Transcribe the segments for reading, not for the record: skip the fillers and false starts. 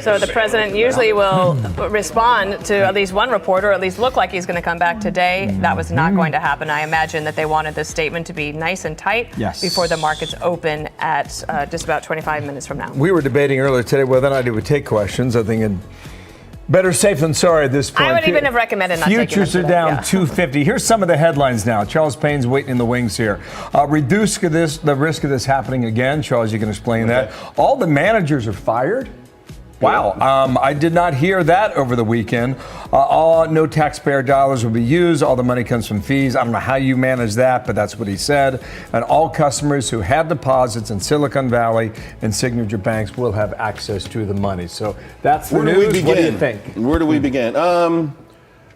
So the president usually will respond to at least one reporter, or at least look like he's going to come back today. That was not going to happen. I imagine that they wanted this statement to be nice and tight before the markets open at just about 25 minutes from now. We were debating earlier today whether or not he would take questions. I think better safe than sorry at this point. I would even have recommended not taking them Futures are today. down 250. Here's some of the headlines now. Charles Payne's waiting in the wings here. Reduce the risk of this happening again. Charles, you can explain that. All the managers are fired. Wow. I did not hear that over the weekend. No taxpayer dollars will be used. All the money comes from fees. I don't know how you manage that, but that's what he said. And all customers who have deposits in Silicon Valley and signature banks will have access to the money. So that's the news. What do you think? Where do we begin?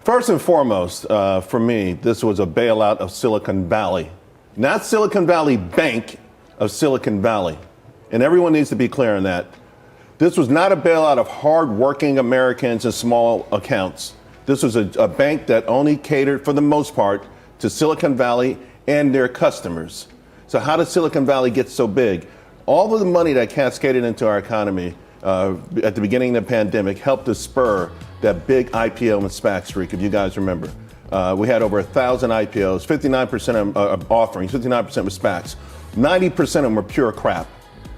First and foremost, for me, this was a bailout of Silicon Valley. Not Silicon Valley Bank, of Silicon Valley. And everyone needs to be clear on that. This was not a bailout of hard-working Americans and small accounts. This was a bank that only catered, for the most part, to Silicon Valley and their customers. So how did Silicon Valley get so big? All of the money that cascaded into our economy at the beginning of the pandemic helped to spur that big IPO and SPAC streak, if you guys remember. We had over 1,000 IPOs, 59% of offerings, 59% were SPACs. 90% of them were pure crap.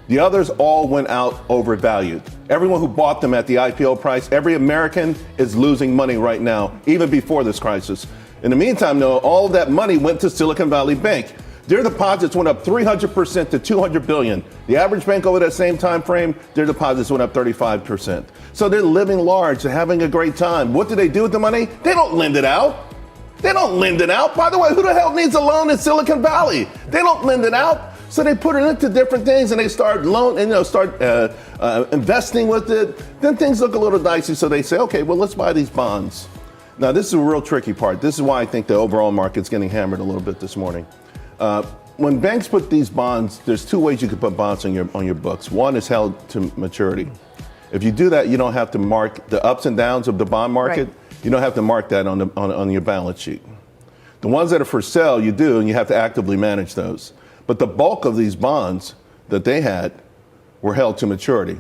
The others all went out overvalued. Everyone who bought them at the IPO price, every American is losing money right now, even before this crisis. In the meantime, though, all of that money went to Silicon Valley Bank. Their deposits went up 300% to $200 billion. The average bank over that same time frame, their deposits went up 35%. So they're living large, they're having a great time. What do they do with the money? They don't lend it out. They don't lend it out. By the way, who the hell needs a loan in Silicon Valley? They don't lend it out. So they put it into different things and they start investing with it. Then things look a little dicey. So they say, okay, well, let's buy these bonds. Now, this is a real tricky part. This is why I think the overall market's getting hammered a little bit this morning. When banks put these bonds, there's two ways you can put bonds on your books. One is held to maturity. If you do that, you don't have to mark the ups and downs of the bond market. Right. You don't have to mark that on your balance sheet. The ones that are for sale, you do, and you have to actively manage those. But the bulk of these bonds that they had were held to maturity.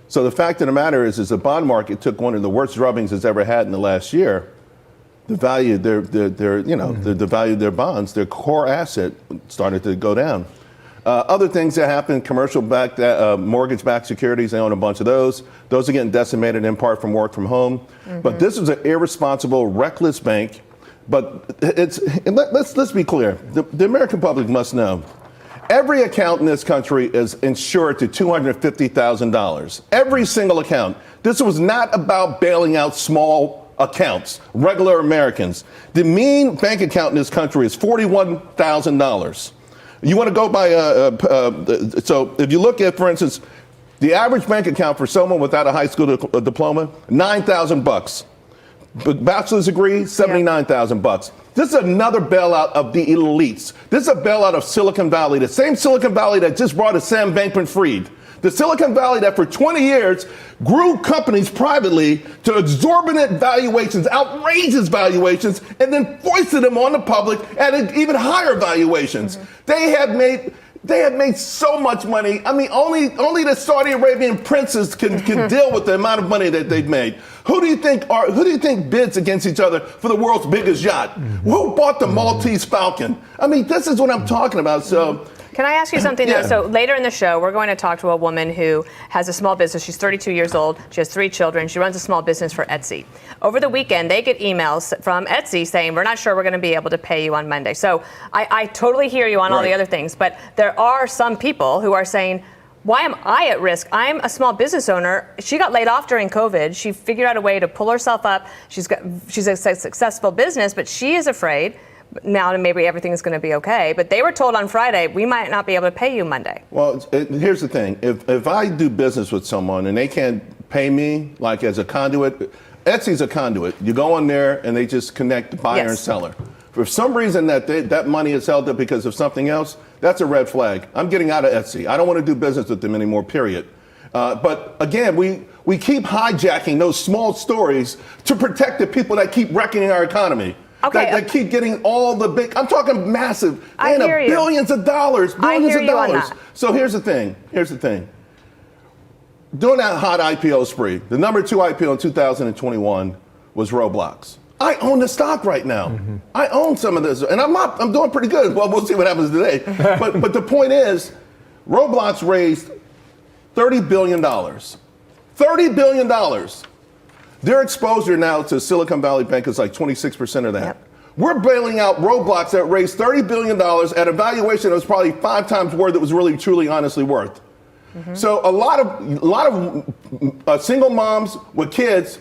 So the fact of the matter is the bond market took one of the worst drubbings it's ever had in the last year. The value of the value of their bonds, their core asset, started to go down. Other things that happened, commercial-backed, mortgage-backed securities, they own a bunch of those. Those are getting decimated in part from work from home. Mm-hmm. But this is an irresponsible, reckless bank. But let's be clear. The American public must know. Every account in this country is insured to $250,000. Every single account. This was not about bailing out small accounts, regular Americans. The mean bank account in this country is $41,000. You want to go by, so if you look at, for instance, the average bank account for someone without a high school diploma, $9,000. Bachelor's degree, $79,000. This is another bailout of the elites. This is a bailout of Silicon Valley, the same Silicon Valley that just brought us Sam Bankman-Fried. The Silicon Valley that for 20 years grew companies privately to exorbitant valuations, outrageous valuations, and then foisted them on the public at even higher valuations. Mm-hmm. They have made so much money. I mean, only the Saudi Arabian princes can deal with the amount of money that they've made. Who do you think bids against each other for the world's biggest yacht? Mm-hmm. Who bought the Maltese Falcon? I mean, this is what I'm talking about. So. Can I ask you something, though? So later in the show, we're going to talk to a woman who has a small business. She's 32 years old. She has 3 children. She runs a small business for Etsy. Over the weekend, they get emails from Etsy saying, we're not sure we're going to be able to pay you on Monday. So I totally hear you on all the other things. But there are some people who are saying, why am I at risk? I'm a small business owner. She got laid off during COVID. She figured out a way to pull herself up. She's a successful business, but she is afraid. Now maybe everything is going to be okay. But they were told on Friday, we might not be able to pay you Monday. Well, here's the thing. If I do business with someone and they can't pay me like as a conduit, Etsy's a conduit. You go on there and they just connect the buyer and seller. For some reason that money is held up because of something else, that's a red flag. I'm getting out of Etsy. I don't want to do business with them anymore, period. But again, we keep hijacking those small stories to protect the people that keep wrecking our economy. Okay. That keep getting all the big, I'm talking massive, billions of dollars, billions of dollars. So here's the thing. during that hot IPO spree, the number 2 IPO in 2021 was Roblox. I own the stock right now. Mm-hmm. I own some of this, and I'm doing pretty good. Well, we'll see what happens today. but the point is, Roblox raised $30 billion. $30 billion. Their exposure now to Silicon Valley Bank is like 26% of that. Yep. We're bailing out Roblox that raised $30 billion at a valuation that was probably 5 times what it was really, truly, honestly worth. Mm-hmm. So a lot of single moms with kids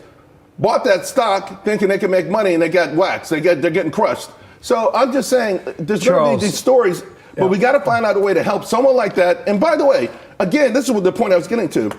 bought that stock thinking they could make money, and they got waxed. They're getting crushed. So I'm just saying, there's going to be these stories, but we got to find out a way to help someone like that. And by the way, again, this is the point I was getting to.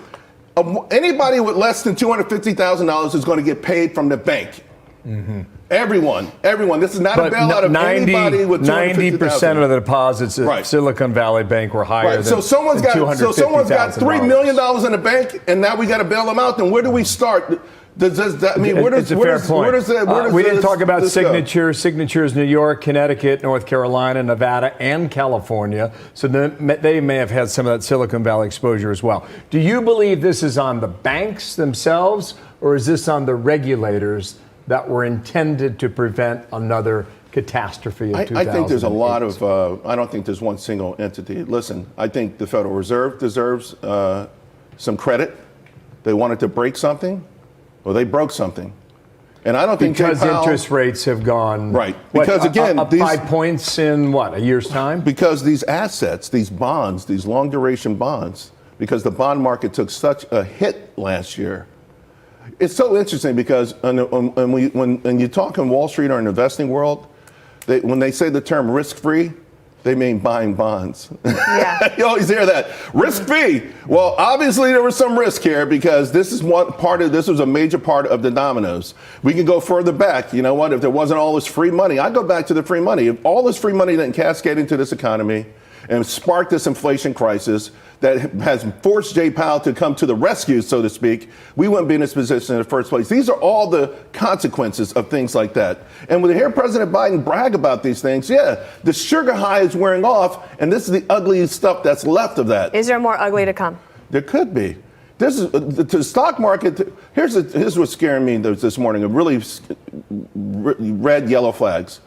Anybody with less than $250,000 is going to get paid from the bank. Mm-hmm. Everyone. This is not a bailout of anybody with 90% of the deposits at Silicon Valley Bank were higher than someone's got $3 million in the bank, and now we got to bail them out. Then where do we start? Does that mean it's a fair point. We didn't talk about signatures. Signatures, New York, Connecticut, North Carolina, Nevada, and California. So they may have had some of that Silicon Valley exposure as well. Do you believe this is on the banks themselves, or is this on the regulators that were intended to prevent another catastrophe of 2008? I think there's a lot of, I don't think there's one single entity. Listen, I think the Federal Reserve deserves some credit. They wanted to break something. Well, they broke something. And I don't think because interest rates have gone Because again, up 5 points in a year's time? Because these assets, these bonds, these long duration bonds, because the bond market took such a hit last year. It's so interesting because when you talk in Wall Street or in the investing world, when they say the term risk-free, they mean buying bonds. Yeah. You always hear that. Risk-free. Well, obviously there was some risk here because this was a major part of the dominoes. We can go further back. You know what? If there wasn't all this free money, I go back to the free money. If all this free money didn't cascade into this economy and spark this inflation crisis that has forced Jay Powell to come to the rescue, so to speak, we wouldn't be in this position in the first place. These are all the consequences of things like that. And when you hear President Biden brag about these things, the sugar high is wearing off, and this is the ugly stuff that's left of that. Is there more ugly to come? There could be. This is the stock market. Here's what's scaring me this morning. Really red, yellow flags.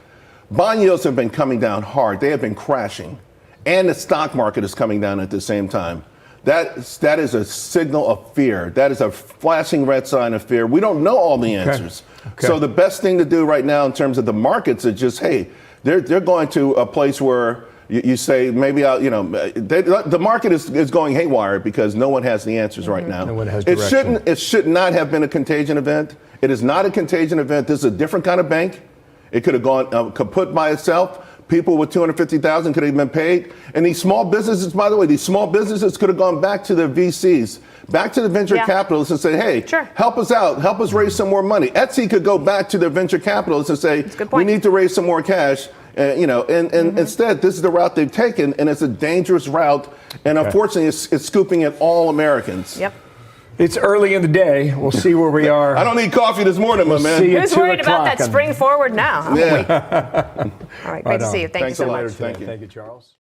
Bond yields have been coming down hard. They have been crashing. And the stock market is coming down at the same time. That is a signal of fear. That is a flashing red sign of fear. We don't know all the answers. Okay. So the best thing to do right now in terms of the markets is just, hey, they're going to a place where you say maybe the market is going haywire because no one has the answers right now. No one has direction. It should not have been a contagion event. It is not a contagion event. This is a different kind of bank. It could have gone kaput by itself. People with $250,000 could have been paid. And these small businesses, by the way, could have gone back to their VCs, back to the venture capitalists and say, hey, help us out, help us raise some more money. Etsy could go back to their venture capitalists and say, we need to raise some more cash. Instead, this is the route they've taken, and it's a dangerous route. And unfortunately, it's scooping at all Americans. Yep. It's early in the day. We'll see where we are. I don't need coffee this morning, my man. Who's worried about that spring forward now? Yeah. All right, great to see you. Thank you so much. Thank you, Charles.